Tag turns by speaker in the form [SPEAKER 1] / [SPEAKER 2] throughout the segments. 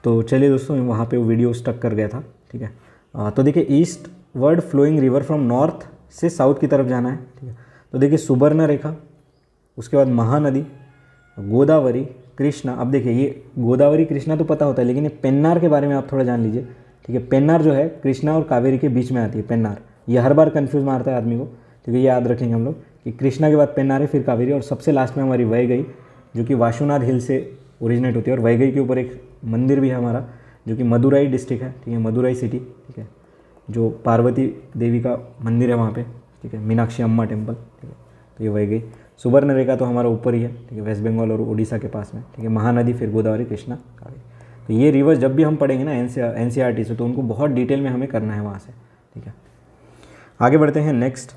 [SPEAKER 1] तो चलिए दोस्तों, वहाँ पे वो वीडियो स्टक कर गया था, ठीक है। तो देखिए eastward flowing river from north से साउथ की तरफ जाना है, ठीक है। तो देखिए सुबर्ण रेखा, उसके बाद महानदी, गोदावरी, कृष्णा। अब देखिए ये गोदावरी कृष्णा तो पता होता है, लेकिन ये पेन्नार के बारे में आप थोड़ा जान लीजिए, ठीक है। पेन्नार जो है कृष्णा और कावेरी के बीच में आती है पेन्नार। ये हर बार कन्फ्यूज मारता है आदमी को, ठीक है। ये याद रखेंगे हम लोग कि कृष्णा के बाद पेन्नार है, फिर कावेरी, और सबसे लास्ट में हमारी वैगई, जो कि वाशुनाथ हिल से ओरिजिनेट होती है। और वैगई के ऊपर एक मंदिर भी है हमारा, जो कि मदुराई डिस्ट्रिक्ट है, ठीक है, मदुराई सिटी, ठीक है, जो पार्वती देवी का मंदिर है वहाँ पे, ठीक है, मीनाक्षी अम्मा टेम्पल, ठीक है। तो ये वैगई। सुबर्ण रेखा तो हमारा ऊपर ही है, ठीक है, वेस्ट बंगाल और उड़ीसा के पास में, ठीक है। महानदी, फिर गोदावरी, कृष्णा, कावेरी। तो ये रिवर्स जब भी हम पढ़ेंगे ना एनसीईआरटी से, तो उनको बहुत डिटेल में हमें करना है वहाँ से, ठीक है। आगे बढ़ते हैं next.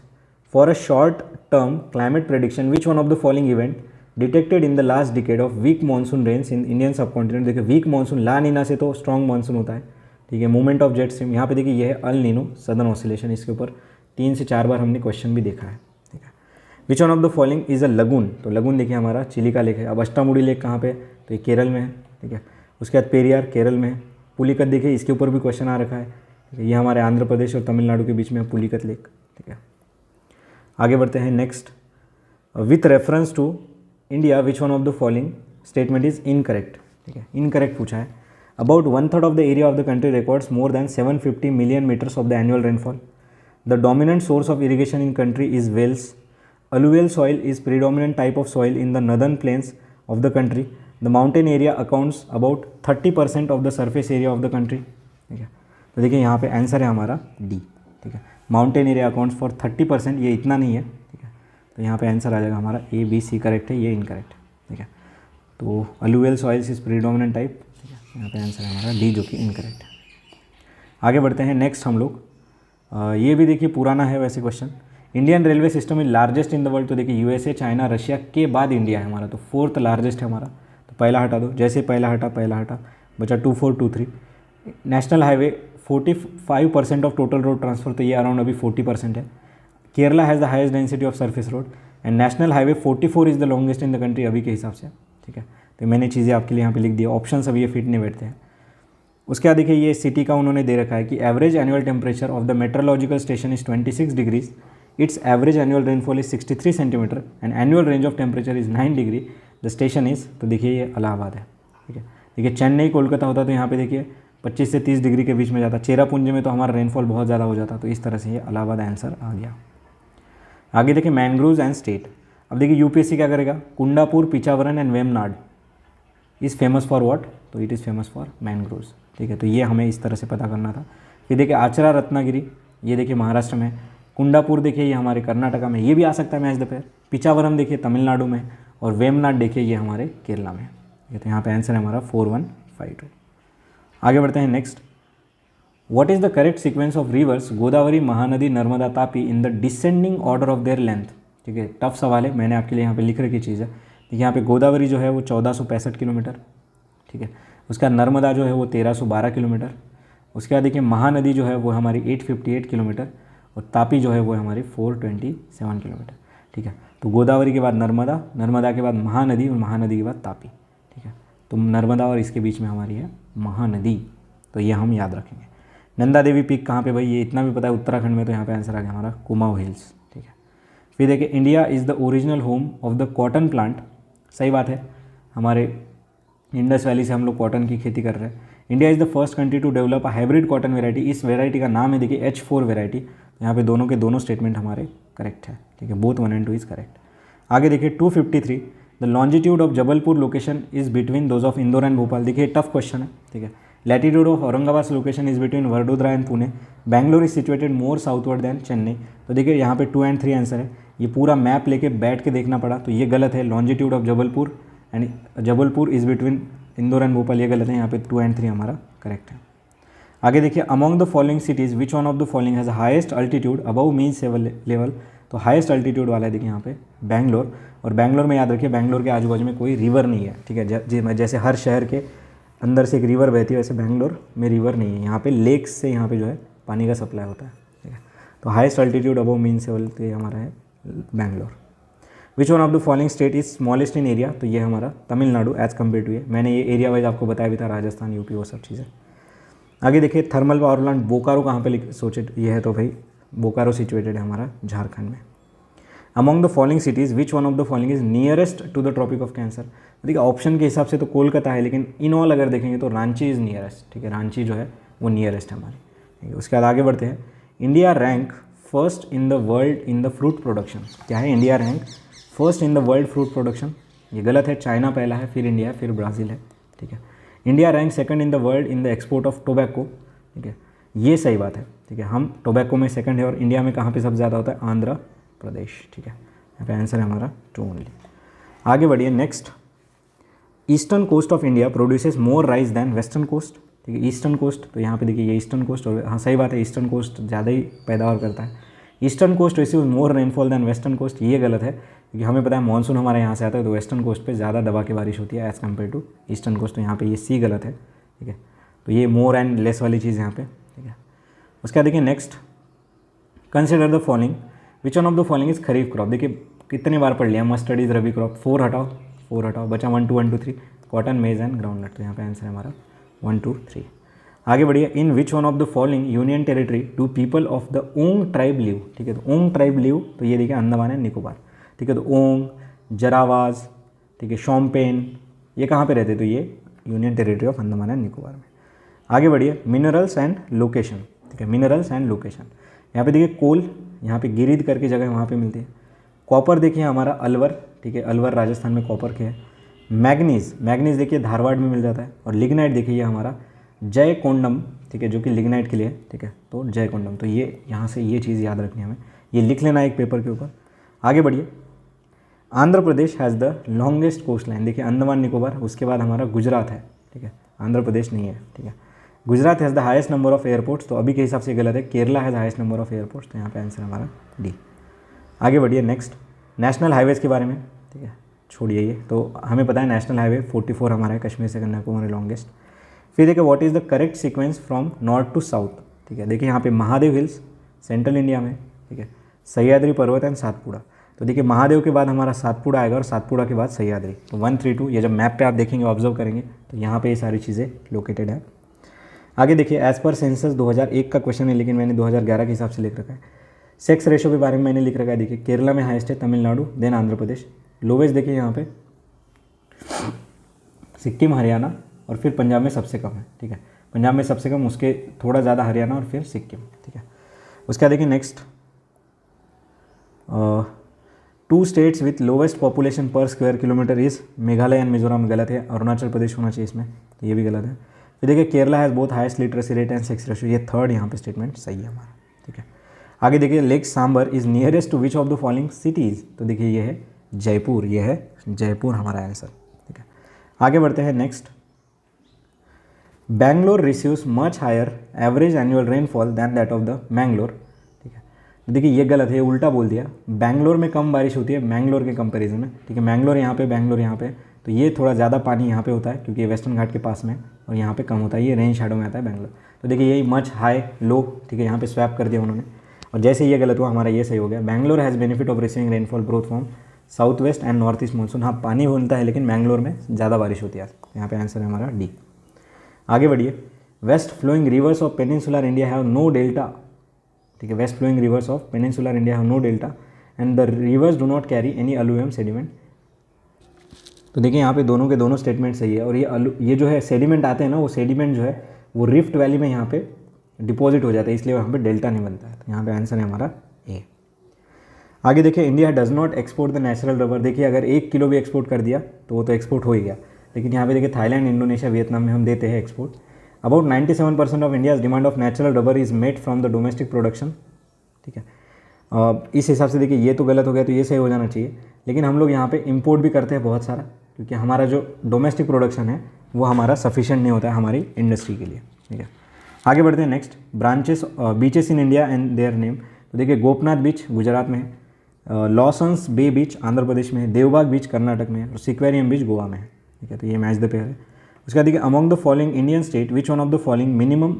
[SPEAKER 1] For a short term climate prediction which one of the following event detected in the last decade of weak monsoon rains in Indian subcontinent. देखिए वीक मानसून, ला नीना से तो स्ट्रॉन्ग मानसून होता है, ठीक है। Movement of jet stream, यहाँ पे देखिए ये है अल नीनो सदर्न ऑसिलेशन। इसके ऊपर 3 से 4 बार हमने क्वेश्चन भी देखा है, ठीक है। विच one of the following is a lagoon. तो लगून देखिए हमारा चिलिका लेक है। अब अष्टामुड़ी लेक कहाँ पे, तो ये केरल में है, ठीक है। उसके बाद पेरियार केरल में है। पुलिकत देखिए, इसके ऊपर भी क्वेश्चन आ रखा है, ठीक है। ये हमारे आंध्र प्रदेश और तमिलनाडु के बीच में है पुलिकत लेक, ठीक है। आगे बढ़ते हैं next. With reference to India which one of the following statement is incorrect, ठीक है। इनकरेक्ट पूछा है। About 1/3 of the area of the country records more than 750 million metres of the annual rainfall. The dominant source of irrigation in country is wells. Alluvial soil is predominant type of soil in the northern plains of the country. The mountain area accounts about 30% of the surface area of the country, ठीक है। तो देखिए यहाँ पे answer है हमारा D, ठीक है। माउंटेन एरिया अकाउंट्स फॉर 30%, ये इतना नहीं है, ठीक है। तो यहाँ पे आंसर आ जाएगा हमारा ए बी सी करेक्ट है, ये इनकरेक्ट है, ठीक है। तो alluvial soils is predominant type, ठीक है। यहाँ पे आंसर है हमारा डी, जो कि इनकरेक्ट है। आगे बढ़ते हैं नेक्स्ट हम लोग। ये भी देखिए पुराना है वैसे question. Indian railway system is largest in the world. तो देखिए यूएसए, चाइना, रशिया के बाद इंडिया है हमारा, तो 4th लार्जेस्ट है हमारा। तो पहला हटा दो, जैसे पहला हटा, बचा 2423। National highway 45% of total road transfer, तो ये अराउंड अभी 40% है। Kerala has the highest density of surface road and national highway 44 is the longest in the country अभी के हिसाब से, ठीक है। तो मैंने चीज़ें आपके लिए यहाँ पे लिख दी, ऑप्शन अभी ये फिट नहीं बैठते हैं। उसके बाद देखिए ये सिटी का उन्होंने दे रखा है कि average annual temperature of the meteorological station is 26 degrees, its average annual rainfall is 63 centimeter and annual range of temperature is 9 degree. the station is, तो देखिए ये इलाहाबाद है, ठीक है। देखिए चेन्नई कोलकाता होता तो यहाँ पे देखिए 25 से 30 डिग्री के बीच में जाता। चेरापूंजी में तो हमारा रेनफॉल बहुत ज़्यादा हो जाता। तो इस तरह से ये इलाहाबाद आंसर आ गया। आगे देखिए मैंग्रोव्स एंड स्टेट। अब देखिए यूपीएससी क्या करेगा, Kundapur, Pichavaram and Vembanad is famous for what, तो it is famous for mangroves, ठीक है। तो ये हमें इस तरह से पता करना था। फिर देखिए आचरा रत्नागिरी, ये देखिए महाराष्ट्र में। कुंडापुर देखिए ये हमारे कर्नाटका में, ये भी आ सकता है मैच द पेयर। पिचावरम देखिए तमिलनाडु में, और वेमनाड देखिए ये हमारे केरला में। ये तो यहाँ पे आंसर है हमारा 4152। आगे बढ़ते हैं next. What is the correct sequence of reverse Godavari, Mahanadi, Narmada, Tapi in the descending order of their length, ठीक है। टफ सवाल है, मैंने आपके लिए यहाँ पे लिख रखी चीज़ है। देखिए यहाँ पे गोदावरी जो है वो 1465 किलोमीटर, ठीक है। उसका नर्मदा जो है वो 1312 किलोमीटर। उसके बाद देखिए महानदी जो है वो हमारी 858 किलोमीटर, और तापी जो है वो हमारी 427 किलोमीटर, ठीक है। तो गोदावरी के बाद नर्मदा, नर्मदा के बाद महानदी, और महानदी के बाद तापी, ठीक है। तो नर्मदा और इसके बीच में हमारी है महानदी, तो ये हम याद रखेंगे। नंदा देवी पीक कहाँ पे भाई, ये इतना भी पता है उत्तराखंड में, तो यहाँ पे आंसर आ गया हमारा कुमाऊं हिल्स, ठीक है। फिर देखिए India is the original home of the cotton plant, सही बात है। हमारे इंडस वैली से हम लोग कॉटन की खेती कर रहे हैं। India is the first country to develop a hybrid cotton variety. इस वेराइटी का नाम है देखिए H4 वेराइटी। यहाँ पे दोनों के दोनों स्टेटमेंट हमारे करेक्ट है, ठीक है। Both 1 and 2 is correct. आगे देखिए 253, the longitude of Jabalpur location is between those of Indore and Bhopal. देखिए टफ क्वेश्चन है, ठीक है। Latitude of Aurangabad location is between Vadodara and Pune. Bangalore is situated more southward than Chennai. तो देखिए यहाँ पे 2 and 3 आंसर है। ये पूरा मैप लेके बैठ के देखना पड़ा, तो ये गलत है। Longitude of Jabalpur and Jabalpur is between Indore and Bhopal, ये गलत है। यहाँ पे 2 and 3 हमारा करेक्ट है। आगे देखिए among the following cities which one of the following has highest altitude above mean level. तो हाईएस्ट अल्टीट्यूड वाला है देखिए यहाँ पे बैंगलोर। और बैंगलोर में याद रखिए बैंगलोर के आजू बाजू में कोई रिवर नहीं है, ठीक है। जैसे हर शहर के अंदर से एक रिवर बहती है, वैसे बैंगलोर में रिवर नहीं है। यहाँ पे लेक्स से यहाँ पे जो है पानी का सप्लाई होता है, ठीक है। तो highest altitude above mean level तो ये हमारा है बैंगलोर। विच one of the following state is smallest in area, तो ये हमारा तमिलनाडु एज कम्पेयर टू ये, मैंने ये एरिया वाइज आपको बताया भी था, राजस्थान यूपी वो सब चीज़ें। आगे देखिए थर्मल पावर प्लांट बोकारो कहाँ पे सोचे, ये है तो भाई बोकारो सिचुएटेड है हमारा झारखंड में। Among the following cities which one of the following is nearest to the Tropic of Cancer, देखिए ऑप्शन के हिसाब से तो कोलकाता है, लेकिन इन ऑल अगर देखेंगे तो रांची इज़ नियरेस्ट, ठीक है, रांची जो है वो नियरेस्ट है हमारी, ठीक है। उसके बाद आगे बढ़ते हैं, India rank first in the world in the fruit production, क्या है, India rank first in the world fruit production, ये गलत है, चाइना पहला है, फिर इंडिया है, फिर ब्राज़ील है, ठीक है। India rank second in the world in the export of tobacco, ठीक है, ये सही बात है, ठीक है, हम टोबैको में सेकंड है, और इंडिया में कहाँ पे सबसे ज़्यादा होता है, आंध्र प्रदेश, ठीक है, यहाँ पे आंसर है हमारा 2 ओनली। आगे बढ़िए next, eastern coast of India produces more rice than western coast, ठीक है, ईस्टर्न कोस्ट, तो यहाँ पे देखिए ये ईस्टर्न कोस्ट, और हाँ सही बात है, ईस्टर्न कोस्ट ज़्यादा ही पैदावार करता है, ईस्टर्न कोस्ट रिसीव्स मोर रेनफॉल दैन वेस्टर्न कोस्ट, ये गलत है, क्योंकि हमें पता है मानसून हमारे यहाँ से आता है, तो वेस्टर्न कोस्ट पे ज़्यादा दबा के बारिश होती है as compare to eastern coast, तो यहाँ पे ये सी गलत है, ठीक है, तो ये मोर एंड लेस वाली चीज़ यहाँ पे, ठीक है। उसके बाद देखिए next, consider the following which one of the following is kharif crop, देखिए कितने बार पढ़ लिया, मस्टर्ड इज रबी क्रॉप, 4 हटाओ, बचा 1 2 1 2 3, कॉटन मेज एंड ग्राउंडनट, तो यहाँ पे आंसर है हमारा 1 2 3। आगे बढ़िए, in which one of the following union territory do people of the Onge tribe live, ठीक है, तो ओंग ट्राइब लिव, तो ये देखिए अंडमान एंड निकोबार, ठीक है, तो ओंग, जरावाज, ठीक है, शॉम्पेन, ये कहाँ पे रहते, तो ये union territory of Andaman and Nicobar में। आगे बढ़िए, मिनरल्स एंड लोकेशन, ठीक है, मिनरल्स एंड लोकेशन, यहाँ पे देखिए कोल, यहाँ पे गिरिध करके जगह वहाँ पे मिलती है, कॉपर देखिए हमारा अलवर, ठीक है, अलवर राजस्थान में कॉपर के है, मैग्नीज देखिए धारवाड़ में मिल जाता है, और लिग्नाइट देखिए ये हमारा जयकोंडम, ठीक है, जो कि लिग्नाइट के लिए है, ठीक है, तो जयकोंडम, तो ये यहाँ से ये चीज़ याद रखनी है हमें, ये लिख लेना एक पेपर के ऊपर। आगे बढ़िए, Andhra Pradesh has the longest coast line, देखिए अंडमान निकोबार, उसके बाद हमारा गुजरात है, ठीक है, आंध्र प्रदेश नहीं है, ठीक है, Gujarat has the highest number of airports, तो अभी के हिसाब से गलत है, Kerala has highest number of airports, तो यहाँ पे आंसर हमारा डी। आगे बढ़िए नेक्स्ट, नेशनल हाईवेज़ के बारे में, ठीक है, छोड़िए ये, तो हमें पता है नेशनल हाईवे 44 हमारा है, कश्मीर से कन्याकुमारी लॉन्गेस्ट। फिर देखिए what is the correct sequence from north to south, ठीक है, देखिए यहाँ पे महादेव हिल्स सेंट्रल इंडिया में, ठीक है, सह्याद्री पर्वत एंड सातपुड़ा, तो देखिए महादेव के बाद हमारा सातपुड़ा आएगा, और सातपुड़ा के बाद सह्याद्री, तो 1 3 2, ये जब मैप पे आप देखेंगे ऑब्जर्व करेंगे तो यहाँ पे ये सारी चीज़ें लोकेटेड है। आगे देखिए, एज पर सेंसस 2001 का क्वेश्चन है, लेकिन मैंने 2011 के हिसाब से लिख रखा है। सेक्स रेशो के बारे में मैंने लिख रखा है, देखिए केरला में हाईएस्ट है, तमिलनाडु, देन आंध्र प्रदेश, लोवेस्ट देखिए यहाँ पे सिक्किम, हरियाणा, और फिर पंजाब में सबसे कम है, ठीक है, पंजाब में सबसे कम, उसके थोड़ा ज़्यादा हरियाणा, और फिर सिक्किम, ठीक है। उसके बाद देखिए next, 2 states with lowest population per square kilometre is Meghalaya and Mizoram, गलत है, अरुणाचल प्रदेश होना चाहिए इसमें, तो ये भी गलत है। फिर देखिए Kerala has both highest literacy rate and sex ratio, ये थर्ड यहाँ पे स्टेटमेंट सही है हमारा, ठीक है। आगे देखिए, lake Sambhar is nearest to which of the following cities, तो देखिए ये है जयपुर, ये है जयपुर हमारा आंसर, ठीक है। आगे बढ़ते हैं next, Bangalore receives much higher average annual rainfall than that of the Mangalore, ठीक है, तो देखिए ये गलत है, ये उल्टा बोल दिया, बैंगलोर में कम बारिश होती है मैंगलोर के कंपैरिजन में, ठीक है, मैंगलोर यहाँ पे, तो ये थोड़ा ज़्यादा पानी यहाँ पे होता है, क्योंकि ये वेस्टर्न घाट के पास में, और यहाँ पे कम होता है, ये रेन शैडो में आता है बैंगलोर, तो देखिए यही मच हाई लो, ठीक है, यहाँ पे स्वैप कर दिया उन्होंने, और जैसे ये गलत हुआ हमारा ये सही हो गया। Bangalore has benefit of receiving rainfall both from south west and north east monsoon, हाँ पानी होता है, लेकिन मैंगलोर में ज़्यादा बारिश होती है, यहाँ पे आंसर है हमारा डी। आगे बढ़िए, west flowing rivers of peninsular India have no delta, ठीक है, west flowing rivers of peninsular India have no delta and the rivers do not carry any alluvium sediment, तो देखिए यहाँ पे दोनों के दोनों स्टेटमेंट सही है, और ये जो है सेडिमेंट आते हैं ना, वो सेडिमेंट जो है वो रिफ्ट वैली में यहाँ पे डिपॉजिट हो जाता है, इसलिए यहाँ पे डेल्टा नहीं बनता है, तो यहाँ पे आंसर है हमारा ए। आगे देखिए, India does not export the natural rubber, देखिए अगर 1 किलो भी एक्सपोर्ट कर दिया तो वो तो एक्सपोर्ट हो ही गया, लेकिन यहाँ पे देखिए थाईलैंड, इंडोनेशिया, वियतनाम में हम देते हैं export. About 97% of India's demand of natural rubber is made from the domestic production, ठीक है, इस हिसाब से देखिए ये तो गलत हो गया, तो ये सही हो जाना चाहिए, लेकिन हम लोग यहाँ पे इंपोर्ट भी करते हैं बहुत सारा, क्योंकि हमारा जो डोमेस्टिक प्रोडक्शन है वो हमारा सफिशिएंट नहीं होता है हमारी इंडस्ट्री के लिए, ठीक है। आगे बढ़ते हैं next, branches beaches in India and their name, तो देखिए गोपनाथ बीच गुजरात में है, लॉसन्स बे बीच आंध्र प्रदेश में है, देवबाग बीच कर्नाटक में है, और सिक्वेरियम बीच गोवा में है, ठीक है, तो ये मैच द पेयर है। उसके बाद देखिए, among the following Indian state which one of the following minimum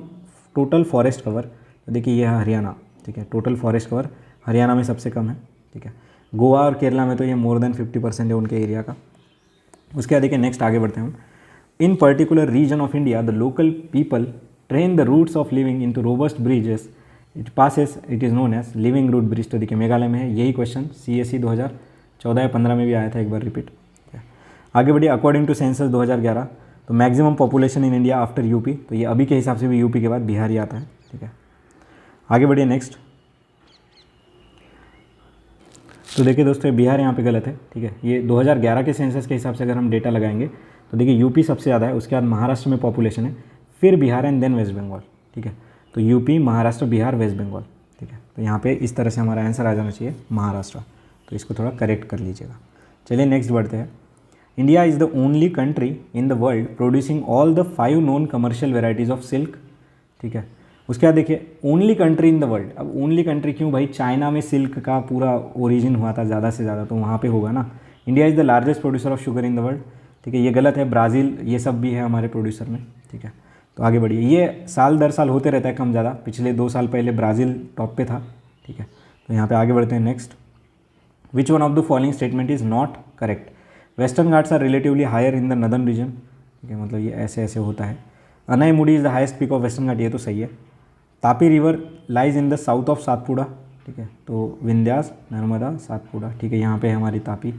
[SPEAKER 1] total forest cover, तो देखिए ये है हरियाणा, ठीक है, टोटल फॉरेस्ट कवर हरियाणा में सबसे कम है, ठीक है। गोवा और केरला में तो ये मोर देन 50% है उनके एरिया का। उसके बाद देखिए नेक्स्ट आगे बढ़ते हैं हम। In particular region of India the local people train the roots of living into robust bridges it passes it is known as living root bridge. तो देखिए मेघालय में है, यही क्वेश्चन CSE 2014 या 15 में भी आया था एक बार रिपीट। आगे बढ़िए, अकॉर्डिंग टू सेंसस 2011 तो maximum population in India after UP, तो ये अभी के हिसाब से भी यूपी के बाद बिहार ही आता है, ठीक है। आगे बढ़िए नेक्स्ट। तो देखिए दोस्तों बिहार यहाँ पे गलत है, ठीक है। ये 2011 के सेंसस के हिसाब से अगर हम डेटा लगाएंगे तो देखिए यूपी सबसे ज़्यादा है, उसके बाद महाराष्ट्र में पॉपुलेशन है, फिर Bihar and then West Bengal, ठीक है। तो यूपी, महाराष्ट्र, बिहार, वेस्ट बंगाल, ठीक है। तो यहाँ पे इस तरह से हमारा आंसर आ जाना चाहिए महाराष्ट्र, तो इसको थोड़ा करेक्ट कर लीजिएगा। चलिए नेक्स्ट बढ़ते हैं। India is the only country in the world producing all the 5 non commercial varieties of silk, ठीक है। उसके बाद देखिए only country in the world, अब ओनली कंट्री क्यों भाई, चाइना में सिल्क का पूरा ओरिजिन हुआ था ज़्यादा से ज़्यादा, तो वहाँ पे होगा ना। India is the largest producer of sugar in the world, ठीक है, ये गलत है, ब्राज़ील ये सब भी है हमारे प्रोड्यूसर में, ठीक है। तो आगे बढ़िए, ये साल दर साल होते रहता है कम ज़्यादा, पिछले 2 साल पहले ब्राज़ील टॉप पे था, ठीक है। तो यहाँ पे आगे बढ़ते हैं next. Which one of the following statement is not correct. Western Ghats are relatively higher in the northern region, ठीक है, मतलब ये ऐसे ऐसे होता है। Anaimudi is the highest peak of Western Ghat, ये तो सही है। Tapi river lies in the south of Satpura, ठीक है, तो विंध्यास, नर्मदा, सातपुड़ा, ठीक है, यहाँ पे हमारी Tapi.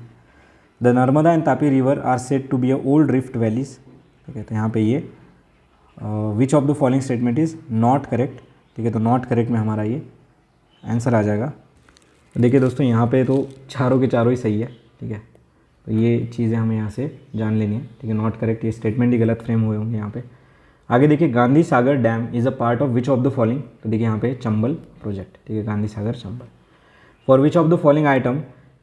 [SPEAKER 1] The Narmada and Tapi river are said to be a old rift valleys, ठीक है। तो यहाँ पे ये which of the following statement is not correct, ठीक है। तो नॉट करेक्ट में हमारा ये आंसर आ जाएगा। देखिए दोस्तों यहाँ पे तो चारों के चारों ही सही है, ठीक है। तो ये चीज़ें हमें यहाँ से जान लेनी है, ठीक है। नॉट करेक्ट, ये स्टेटमेंट ही गलत फ्रेम हुए होंगे यहाँ पे। आगे देखिए, Gandhi Sagar dam is a part of which of the following, तो देखिए यहाँ पे चंबल प्रोजेक्ट, ठीक है, Gandhi Sagar Chambal. For which of the following item,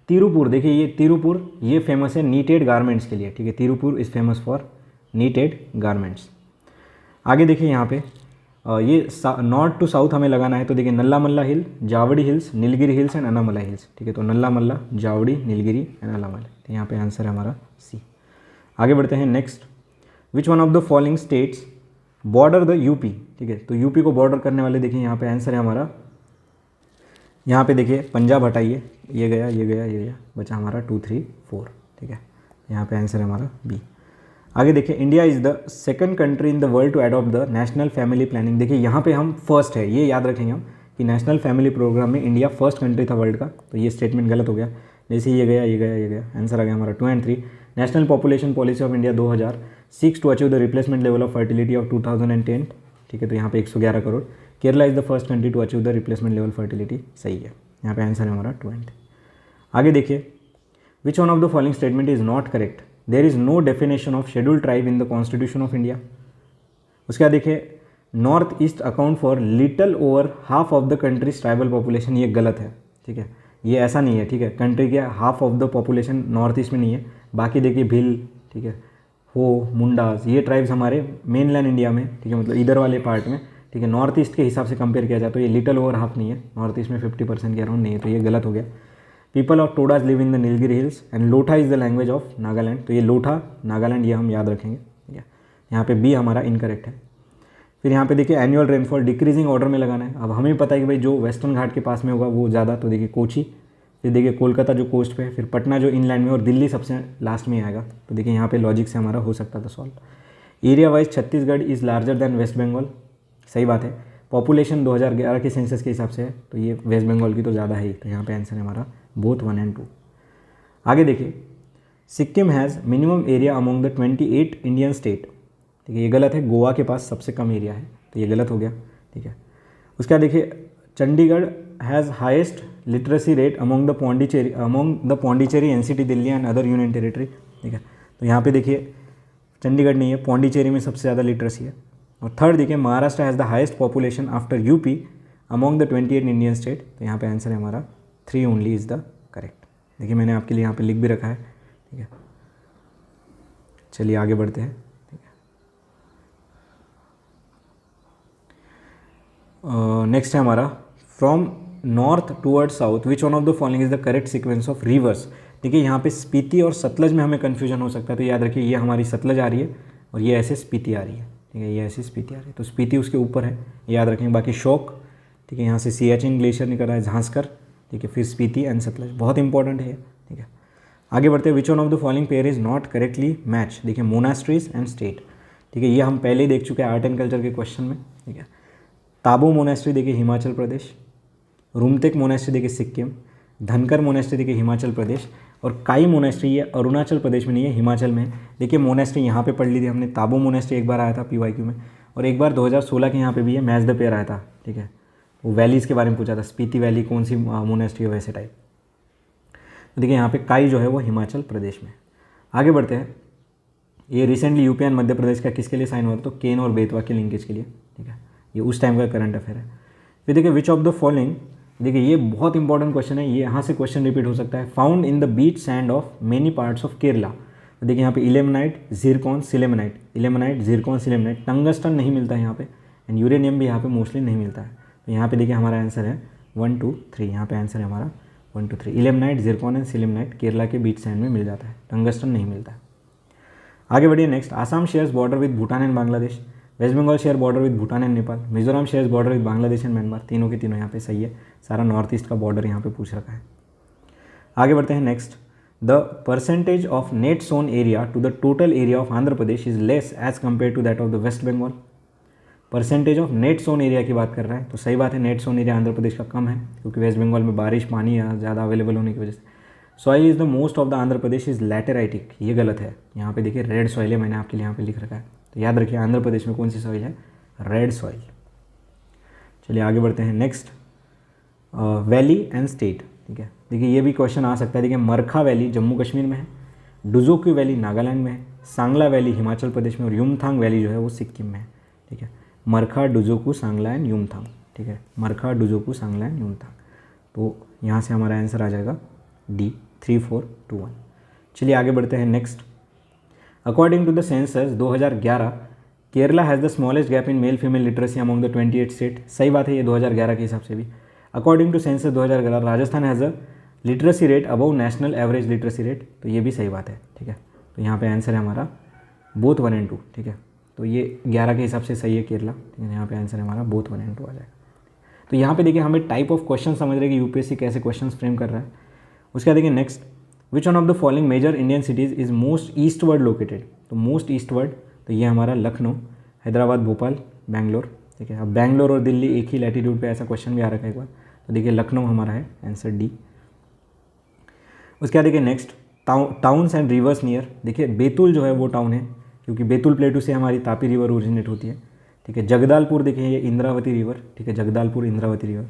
[SPEAKER 1] Tiruppur, देखिए ये तिरुपुर ये फेमस है नीटेड गारमेंट्स के लिए, ठीक है। Tiruppur is famous for needed garments. आगे देखिए यहाँ पे ये नॉर्थ टू साउथ हमें लगाना है, तो देखिए Nallamala hill, Javadi hills, Nilgiri hills and Annamalai hills, ठीक है। तो नल्लामल्ला, जावड़ी, नीलगिरी एंड अन्नामलाई, तो यहाँ पे आंसर है हमारा सी। आगे बढ़ते हैं next. Which one of the following states border the UP, ठीक है। तो यूपी को बॉर्डर करने वाले देखिए यहाँ पे आंसर है हमारा, यहाँ पे देखिए पंजाब हटाइए, ये गया ये गया ये गया, बचा हमारा 2, 3, 4, ठीक है। यहाँ पे आंसर है हमारा बी। आगे देखिए, India is the second country in the world to adopt the national family planning, देखिए यहाँ पे हम फर्स्ट है, ये याद रखेंगे हम कि नेशनल फैमिली प्रोग्राम में इंडिया फर्स्ट कंट्री था वर्ल्ड का, तो ये स्टेटमेंट गलत हो गया। जैसे ये गया ये गया ये गया, आंसर आ गया हमारा 2 and 3। National population policy of India 2006 to achieve the replacement level of fertility of 2010, ठीक है। तो यहाँ पे 111 crore. Kerala is the first country to achieve the replacement level fertility, सही है, यहाँ पे आंसर है हमारा 2 एंड 3। आगे देखिए, which one of the following statement is not correct. There is no definition of scheduled tribe in the constitution of India. उसके बाद देखिए, north east account for little over half of the country's tribal population, ये गलत है, ठीक है, ये ऐसा नहीं है, ठीक है। कंट्री के half of the population north east में नहीं है, बाकी देखिए भिल, ठीक है, हो, मुंडास, ये ट्राइब्स हमारे मेन लैंड इंडिया में, ठीक है, मतलब इधर वाले पार्ट में, ठीक है। नॉर्थ ईस्ट के हिसाब से कंपेयर किया जाए तो ये लिटल ओवर हाफ नहीं है, नॉर्थ ईस्ट में 50% के अराउंड नहीं है, तो ये गलत हो गया। People of Todas live in the Nilgiri hills and Lotha is the language of Nagaland, तो ये लोठा नागालैंड ये हम याद रखेंगे, ठीक है। यहाँ पे बी हमारा इनकरेक्ट है। फिर यहाँ पे देखिए, एनुअल रेनफॉल डिक्रीजिंग ऑर्डर में लगाना है। अब हमें पता है कि भाई जो वेस्टर्न घाट के पास में होगा वो ज़्यादा, तो देखिए कोची, फिर देखिए कोलकाता जो कोस्ट पे है, फिर पटना जो इनलैंड में, और दिल्ली सबसे लास्ट में आएगा। तो देखिए यहाँ पे लॉजिक से हमारा हो सकता था solve. Area wise Chhattisgarh is larger than West Bengal, सही बात है। पॉपुलेशन 2011 के सेंसस के हिसाब से है, तो ये वेस्ट बंगाल की तो ज़्यादा है ही, तो यहाँ पे आंसर है हमारा बोथ 1 एंड 2। आगे देखिए, Sikkim has minimum area among the 28 Indian state, ठीक है, ये गलत है। गोवा के पास सबसे कम एरिया है, तो ये गलत हो गया, ठीक है। उसके बाद देखिए, Chandigarh has highest literacy rate among the Pondicherry, NCT, Delhi and other union territory, ठीक है। तो यहाँ पे देखिए चंडीगढ़ नहीं है, पौंडीचेरी में सबसे ज़्यादा लिटरेसी है। और थर्ड देखिए, Maharashtra has the highest population after UP among the 28 Indian state, तो यहाँ पे आंसर है हमारा 3 ओनली इज़ द करेक्ट। देखिए मैंने आपके लिए यहाँ पे लिख भी रखा है, ठीक है। चलिए आगे बढ़ते हैं, ठीक है। नेक्स्ट है हमारा, from north toward south which one of the following is the correct sequence of reverse. देखिए यहाँ पे स्पीति और सतलज में हमें कन्फ्यूजन हो सकता है, तो याद रखिए ये हमारी सतलज आ रही है और ये ऐसे स्पीति आ रही है, ठीक है, ये ऐसी स्पीति आ रही है, तो स्पीति उसके ऊपर है, याद रखेंगे। बाकी शोक, ठीक है, यहाँ से सियाचिन ग्लेशियर निकल रहा है, झांसकर, ठीक है, फिर स्पीति एंड सतलज, बहुत इंपॉर्टेंट है, ठीक है। आगे बढ़ते हैं, विच one of the following pair is not correctly match, देखिए मोनास्ट्रीज एंड स्टेट, ठीक है, ये हम पहले ही देख चुके हैं आर्ट एंड कल्चर के क्वेश्चन में, ठीक है। ताबो मोनास्ट्री देखिए हिमाचल प्रदेश, रूमतेक मोनास्ट्री देखिए सिक्किम, धनकर मोनास्ट्री देखिए हिमाचल प्रदेश, और काई मोनास्ट्री ये अरुणाचल प्रदेश में नहीं है, हिमाचल में। देखिए मोनास्ट्री यहाँ पे पढ़ ली थी हमने, ताबो मोनास्ट्री एक बार आया था PYQ में, और एक बार 2016 के यहाँ पे भी है, मैच द पेयर आया था, ठीक है। वो वैलीज़ के बारे में पूछा था, स्पीति वैली कौन सी मोनास्ट्री है, वैसे टाइप। तो देखिए यहाँ पे काई जो है वो हिमाचल प्रदेश में। आगे बढ़ते हैं, ये recently UP and Madhya Pradesh का किसके लिए साइन हुआ था, तो केन और बेतवा के लिंकेज के लिए, ठीक है, ये उस टाइम का करंट अफेयर है। फिर देखिए विच ऑफ द फॉलोइंग, देखिए ये बहुत इंपॉर्टेंट क्वेश्चन है, ये यहाँ से क्वेश्चन रिपीट हो सकता है, found in the beach sand of many parts of Kerala. तो देखिए यहाँ पे इलेमनाइट, जिरकॉन, सिलेमनाइट, इलेमनाइट, जिरकॉन, सिलेमनाइट, टंगस्टन नहीं मिलता है यहाँ पे, एंड यूरेनियम भी यहाँ पे मोस्टली नहीं मिलता है। तो यहाँ पे देखिए हमारा आंसर है 1 2 3, यहाँ पे आंसर है हमारा 1 2 3, इलेमनाइट, जिरकॉन एंड सिलेमनाइट केरला के बीच सैंड में मिल जाता है, टंगस्टन नहीं मिलता है। आगे बढ़िए next, Assam shares border with Bhutan and Bangladesh, West Bengal share border with Bhutan and Nepal, Mizoram shares border with Bangladesh and Myanmar, तीनों के तीनों यहाँ पे सही है, सारा नॉर्थ ईस्ट का बॉर्डर यहाँ पे पूछ रखा है। आगे बढ़ते हैं next, the percentage of net sown area to the total area of Andhra Pradesh is less as compare to that of the West Bengal. Percentage of net sown area की बात कर रहा है, तो सही बात है, net sown area Andhra Pradesh का कम है, क्योंकि वेस्ट बंगाल में बारिश पानी ज़्यादा अवेलेबल होने की वजह से। Soil is the most of the Andhra Pradesh is lateritic, ये गलत है, यहाँ पे देखिए रेड सॉइल है, मैंने आपके लिए यहाँ पे लिख रखा है, तो याद रखिए आंध्र प्रदेश में कौन सी सॉइल है, रेड सॉइल। चलिए आगे बढ़ते हैं नेक्स्ट, वैली एंड स्टेट, ठीक है। देखिए ये भी क्वेश्चन आ सकता है, देखिए मरखा वैली जम्मू कश्मीर में है, डुजोक्यू वैली नागालैंड में है, सांगला वैली हिमाचल प्रदेश में, और युमथांग वैली जो है वो सिक्किम में है, ठीक है। मरखा, डुजोकू, सांगला एंड युमथांग, ठीक है, मरखा, डुजोकू, सांगला एंड युमथांग। तो यहाँ से हमारा आंसर आ जाएगा D 3 4 2 1। चलिए आगे बढ़ते हैं next, according to the census 2011 Kerala has the smallest gap in male female literacy among the 28 state, सही बात है, ये 2011 के हिसाब से भी। According to census 2011 Rajasthan has a literacy rate above national average literacy rate, तो ये भी सही बात है, ठीक है। तो यहाँ पे आंसर है हमारा बोथ 1 and 2, ठीक है। तो ये 11 के हिसाब से सही है केरला, ठीक है, यहाँ पे आंसर है हमारा बोथ 1 and 2 आ जाएगा। तो यहाँ पे देखिए हमें टाइप ऑफ क्वेश्चन समझ रहे हैं कि UPSC कैसे क्वेश्चन फ्रेम कर रहा है। उसके बाद देखिए next, which one of the following major Indian cities is most eastward located, तो मोस्ट ईस्टवर्ड, तो ये हमारा लखनऊ, हैदराबाद, भोपाल, बैंगलोर, ठीक है। अब बैंगलोर और दिल्ली एक ही लैटीट्यूड पे, ऐसा क्वेश्चन भी आ रखा है एक बार, तो देखिए लखनऊ हमारा है आंसर D। उसके बाद देखिए next, towns and reverse near, देखिए बैतूल जो है वो टाउन है, क्योंकि बैतूल प्लेटू से हमारी तापी रिवर ओरिजिनेट होती है, ठीक है। जगदालपुर देखिए ये इंद्रावती रिवर, ठीक है, जगदालपुर इंद्रावती रिवर।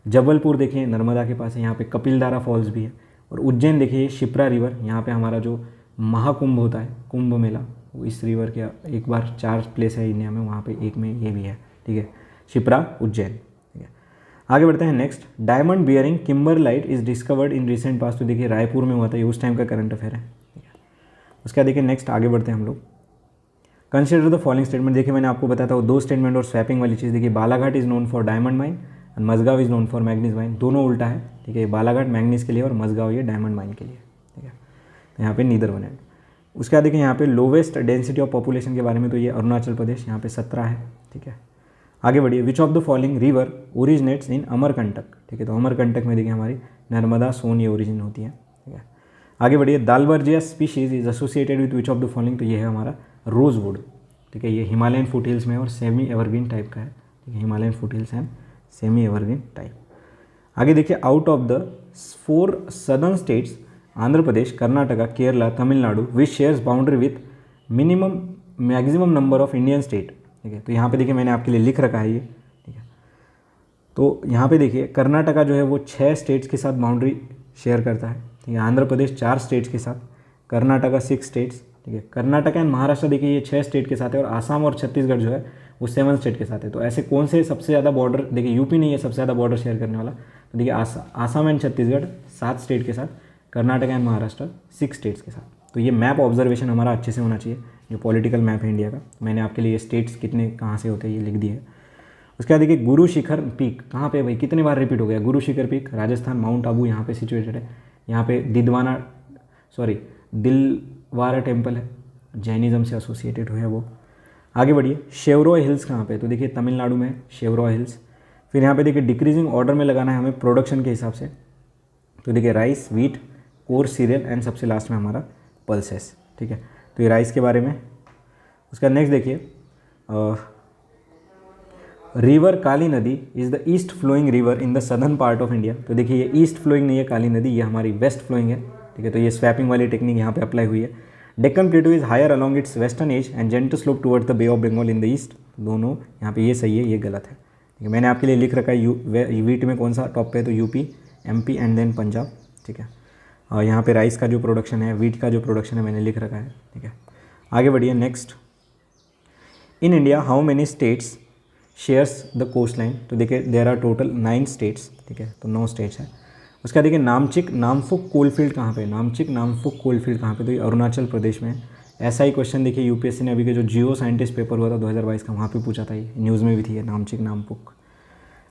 [SPEAKER 1] जबलपुर देखिए नर्मदा के पास है, यहाँ पे कपिलधारा फॉल्स भी है। और उज्जैन देखिए शिप्रा रिवर, यहाँ पे हमारा जो महाकुंभ होता है, कुंभ मेला, वो इस रिवर के एक बार 4 प्लेस है इंडिया में, वहाँ पे एक में ये भी है, ठीक है, शिप्रा उज्जैन, ठीक है। आगे बढ़ते हैं next, diamond bearing kimberlite is discovered in recent past, तो देखिए रायपुर में हुआ था, ये उस टाइम का करंट अफेयर है, ठीक है। उसके बाद देखिए नेक्स्ट आगे बढ़ते हैं हम लोग, कंसिडर द फॉलोइंग स्टेटमेंट, देखिए मैंने आपको बताया था वो 2 स्टेटमेंट और स्वैपिंग वाली चीज़, देखिए Balaghat is known for diamond mine and Majhgawan is known for manganese mine, दोनों उल्टा है, ठीक है। बालाघाट मैग्नीज के लिए और मजगांव ये डायमंड माइन के लिए, ठीक है। तो यहाँ पे नीदर वन एंड। उसके बाद देखिए यहाँ पे लोवेस्ट डेंसिटी ऑफ पॉपुलेशन के बारे में, तो ये अरुणाचल प्रदेश, यहाँ पे 17 है, ठीक है। आगे बढ़िए, विच of the following river originates इन अमरकंटक, ठीक है। तो अमरकंटक में देखिए हमारी नर्मदा, सोन ये ओरिजिन होती है, ठीक है। आगे बढ़िए, dalbergia species is associated with which of the following, तो ये है हमारा रोजवुड, ठीक है। ये हिमालयन फुटहिल्स में और सेमी एवरग्रीन टाइप का है, ठीक है, Himalayan foothills and semi evergreen type. आगे देखिए, out of the 4 southern states Andhra Pradesh, Karnataka, Kerala, Tamil Nadu which shares boundary with maximum number of Indian state, ठीक है। तो यहाँ पे देखिए मैंने आपके लिए लिख रखा है ये, ठीक है। तो यहाँ पे देखिए कर्नाटका जो है वो 6 स्टेट्स के साथ बाउंड्री शेयर करता है, ठीक है। आंध्र प्रदेश 4 स्टेट्स के साथ, कर्नाटका 6 स्टेट्स, ठीक है। कर्नाटका एंड महाराष्ट्र देखिए ये 6 स्टेट के साथ है, और आसाम और छत्तीसगढ़ जो है वो 7 स्टेट के साथ है। तो ऐसे कौन से सबसे ज़्यादा बॉर्डर, देखिए यूपी नहीं है सबसे ज़्यादा बॉर्डर शेयर करने वाला, तो देखिए आसाम एंड छत्तीसगढ़ 7 स्टेट के साथ, कर्नाटका एंड महाराष्ट्र 6 स्टेट्स के साथ। तो ये मैप ऑब्जर्वेशन हमारा अच्छे से होना चाहिए, जो पॉलिटिकल मैप है इंडिया का। मैंने आपके लिए स्टेट्स कितने कहाँ से होते हैं ये लिख दिए है। उसके बाद देखिए गुरु शिखर पीक कहाँ पे भाई, कितने बार रिपीट हो गया, गुरु शिखर पीक राजस्थान, माउंट आबू यहाँ पे सिचुएटेड है। यहाँ पे दिलवारा टेम्पल है, जैनिज़्म से एसोसिएटेड हुए है वो। आगे बढ़िए, शेवरॉय हिल्स कहाँ पे, तो देखिए तमिलनाडु में शेवरॉय हिल्स। फिर यहाँ पे देखिए डिक्रीजिंग ऑर्डर में लगाना है हमें प्रोडक्शन के हिसाब से, तो देखिए rice, wheat, course serial and सबसे लास्ट में हमारा पल्सेस। ठीक है, तो ये राइस के बारे में। उसका नेक्स्ट देखिए, रिवर काली नदी is the east flowing river in the southern part of India. तो देखिए ये ईस्ट फ्लोइंग नहीं है काली नदी, ये हमारी वेस्ट फ्लोइंग है। ठीक है, तो ये स्वैपिंग वाली टेक्निक यहाँ पे अप्लाई हुई है। Deccan plateau is higher along its western edge and gentle slope towards the Bay of Bengal in the east. दोनों यहाँ पे ये सही है, ये गलत है। ठीक है, मैंने आपके लिए लिख रखा है वीट में कौन सा टॉप पे है, तो UP, MP and then Punjab. ठीक है, और यहाँ पे राइस का जो प्रोडक्शन है, वीट का जो प्रोडक्शन है मैंने लिख रखा है। ठीक है, आगे बढ़िए next. In India how many states shares the coast line. तो देखिए देयर आर टोटल 9 स्टेट्स। ठीक है, तो 9 स्टेट्स हैं। उसका देखिए नामचिक नामफुक कोलफील्ड कहाँ पे, नामचिक नामफुक कोलफील्ड कहाँ पे, तो ये अरुणाचल प्रदेश में है। ऐसा ही क्वेश्चन देखिए यूपीएससी ने अभी के जो जियो साइंटिस्ट पेपर हुआ था 2022 का, वहाँ पे पूछा था, ये न्यूज़ में भी थी, ये नामचिक नामफुक।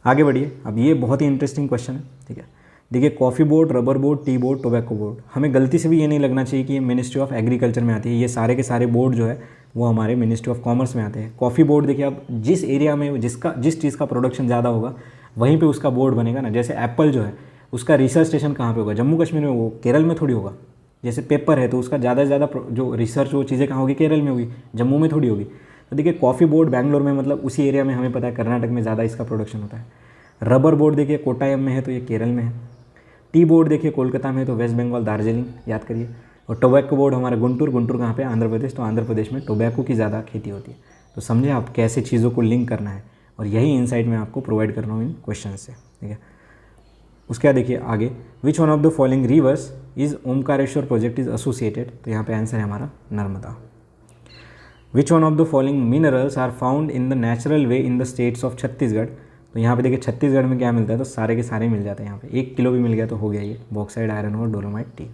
[SPEAKER 1] आगे बढ़िए, अब ये बहुत ही इंटरेस्टिंग क्वेश्चन है। ठीक है, देखिए coffee board, rubber board, tea board, tobacco board, हमें गलती से भी ये नहीं लगना चाहिए कि ये मिनिस्ट्री ऑफ एग्रीकल्चर में आती है। ये सारे के सारे बोर्ड जो है वो हमारे मिनिस्ट्री ऑफ कॉमर्स में आते हैं। कॉफ़ी बोर्ड देखिए, अब जिस एरिया में जिस चीज़ का प्रोडक्शन ज़्यादा होगा वहीं पे उसका बोर्ड बनेगा ना। जैसे एप्पल जो है उसका रिसर्च स्टेशन कहाँ पे होगा, जम्मू कश्मीर में, वो केरल में थोड़ी होगा। जैसे पेपर है तो उसका ज़्यादा से ज़्यादा जो रिसर्च वो चीज़ें कहाँ होगी, केरल में होगी, जम्मू में थोड़ी होगी। तो देखिए कॉफ़ी बोर्ड बैंगलोर में, मतलब उसी एरिया में, हमें पता है कर्नाटक में ज़्यादा इसका प्रोडक्शन होता है। रबर बोर्ड देखिए कोट्टायम में है तो ये केरल में है। टी बोर्ड देखिए कोलकाता में है तो वेस्ट बंगाल दार्जिलिंग, याद करिए। और टोबैको बोर्ड हमारा गुंटूर, गुंटूर कहाँ पे, आंध्र प्रदेश, तो आंध्र प्रदेश में टोबैको की ज़्यादा खेती होती है। तो समझे आप कैसे चीज़ों को लिंक करना है, और यही इंसाइट मैं आपको प्रोवाइड कर रहा हूँ इन क्वेश्चन से। ठीक है, उसके बाद देखिए आगे, which one of the following rivers is Omkareshwar project is associated. तो यहाँ पे आंसर है हमारा Narmada. Which one of the following minerals are found in the natural way in the states of Chhattisgarh. तो यहाँ पे देखिए छत्तीसगढ़ में क्या मिलता है, तो सारे के सारे मिल जाते हैं। यहाँ पे 1 किलो भी मिल गया तो हो गया ये, बॉक्साइड, आयरन और डोलोमाइट, टी।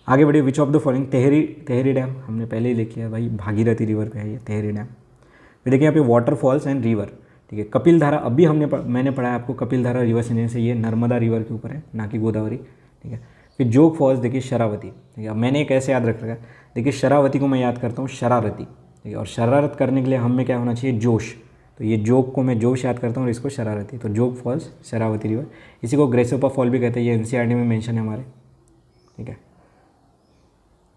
[SPEAKER 1] आगे बढ़िए, विच of the following, Tehri dam हमने पहले ही लिख लिया भाई, भागीरथी रिवर पे है ये तेहरी डैम। फिर देखिए यहाँ पे वाटरफॉल्स एंड रिवर। ठीक है, कपिल धारा, अभी मैंने पढ़ा है आपको, कपिल धारा रिवर सिंचन से, ये नर्मदा रिवर के ऊपर है, ना कि गोदावरी। ठीक है, फिर जोग फॉल्स देखिए शरावती। ठीक है, मैंने एक ऐसे याद रख रखा है, देखिए शरावती को मैं याद करता हूँ शरारती। ठीक है, और शरारत करने के लिए हमें क्या होना चाहिए, जोश। तो ये जोग को मैं जोश याद करता हूँ और इसको शरारती, तो जोग फॉल्स, शरावती रिवर। इसी को ग्रेसोपा फॉल भी कहते हैं, ये एनसीईआरटी में मेंशन है हमारे। ठीक है,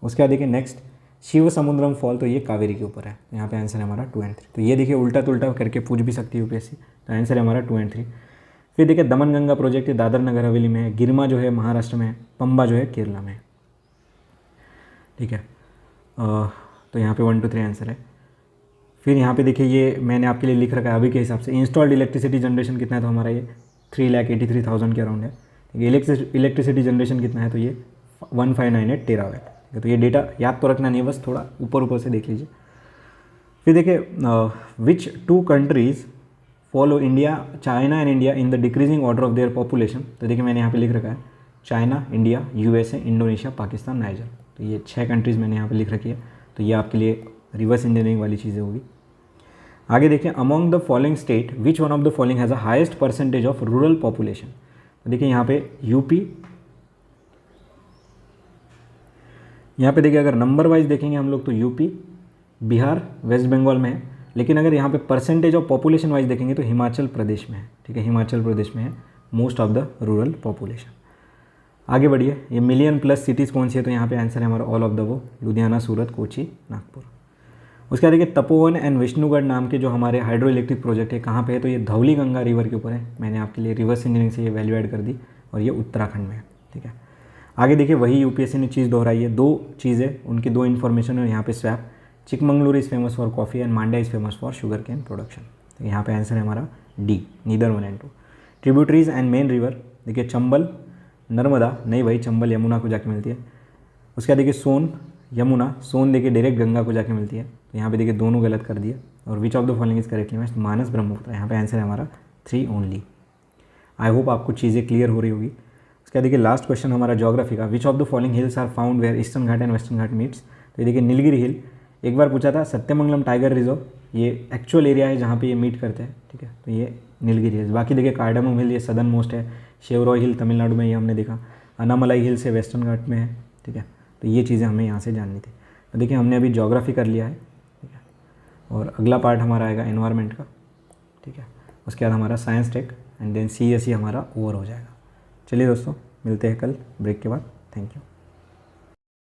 [SPEAKER 1] उसके बाद देखिए नेक्स्ट, शिव समुद्रम फॉल, तो ये कावेरी के ऊपर है। यहाँ पे आंसर है हमारा 2 और 3। तो ये देखिए उल्टा तुल्टा करके पूछ भी सकती है यूपीएससी, तो आंसर है हमारा 2 और 3। फिर देखिए दमन गंगा प्रोजेक्ट ये दादर नगर हवेली में है, गिरमा जो है महाराष्ट्र में है, पंबा जो है केरला में है। ठीक है, तो यहाँ पे 1 2 3 आंसर है। फिर यहाँ पे देखिए ये मैंने आपके लिए लिख रखा है अभी के हिसाब से, इंस्टॉल्ड इलेक्ट्रिसिटी जनरेशन कितना है, तो हमारा ये 3,83,000 के अराउंड है। ठीक है, इलेक्ट्रिसिटी जनरेशन कितना है, तो ये 1598 टेरावाट। ठीक है, तो ये डेटा याद तो रखना नहीं है, बस थोड़ा ऊपर ऊपर से देख लीजिए। फिर देखिए विच 2 countries follow India, China and India in the decreasing order of their population. तो देखिए मैंने यहाँ पे लिख रखा है China, India, USA, Indonesia, Pakistan, niger. तो ये 6 कंट्रीज़ मैंने यहाँ पे लिख रखी है। तो ये आपके लिए रिवर्स इंजीनियरिंग वाली चीज़ें होगी। आगे देखिए, among the following state which one of the following has a highest percentage of rural population. तो देखिए यहाँ पे यूपी, यहाँ पे देखिए अगर नंबर वाइज देखेंगे हम लोग तो यूपी, बिहार, वेस्ट बंगाल में है। लेकिन अगर यहाँ पे परसेंटेज ऑफ पॉपुलेशन वाइज देखेंगे तो हिमाचल प्रदेश में है। ठीक है, हिमाचल प्रदेश में है most of the rural population. आगे बढ़िए, ये मिलियन प्लस सिटीज़ कौन सी है, तो यहाँ पे आंसर है हमारा ऑल ऑफ द वो, लुधियाना, सूरत, कोची, नागपुर। उसके बाद देखिए तपोवन एंड विष्णुगढ़ नाम के जो हमारे हाइड्रो इलेक्ट्रिक प्रोजेक्ट है कहाँ पे है, तो ये धौली गंगा रिवर के ऊपर है। मैंने आपके लिए रिवर्स इंजीनियरिंग से ये वैल्यू ऐड कर दी, और ये उत्तराखंड में है। ठीक है, आगे देखिए वही यूपीएससी ने चीज़ दोहराई है, 2 चीज़ें उनकी 2 इन्फॉर्मेशन है यहाँ पे swap. Chikkamagaluru is famous for coffee and Mandya is famous for sugar cane production. तो यहाँ पे आंसर है हमारा डी, नीदर 1 और 2। ट्रिब्यूटरीज एंड मेन रिवर, देखिए चंबल, नर्मदा नहीं भाई, चंबल यमुना को जाके मिलती है। उसके बाद देखिए सोन, यमुना, सोन देखिए डायरेक्ट गंगा को जाके मिलती है। तो यहाँ पे देखिए दोनों गलत कर दिया। और which of the following is correctly matched, Manas, Brahmaputra. यहाँ पे आंसर है हमारा 3 ओनली। आई होप आपको चीज़ें क्लियर हो रही होगी। उसके बाद देखिए लास्ट क्वेश्चन हमारा ज्योग्राफी का, which of the following hills are found where Eastern Ghat and Western Ghat meets. तो ये देखिए नीलगिरी हिल, एक बार पूछा था सत्यमंगलम टाइगर रिजर्व, ये एक्चुअल एरिया है जहाँ पे ये मीट करते हैं। ठीक है, तो ये नीलगिरी हिल्स। बाकी देखिए कार्डमम हिल ये सदर्न मोस्ट है, शेवरॉय हिल तमिलनाडु में, ये हमने देखा। अनामलाई हिल से वेस्टर्न घाट में है। ठीक है, तो ये चीज़ें हमें यहाँ से जाननी थी। तो देखिए हमने अभी ज्योग्राफी कर लिया है। ठीक है, और अगला पार्ट हमारा आएगा एनवायरनमेंट का। ठीक है, उसके बाद हमारा science tech and then CSE हमारा ओवर हो जाएगा। चलिए दोस्तों, मिलते हैं कल ब्रेक के बाद। Thank you.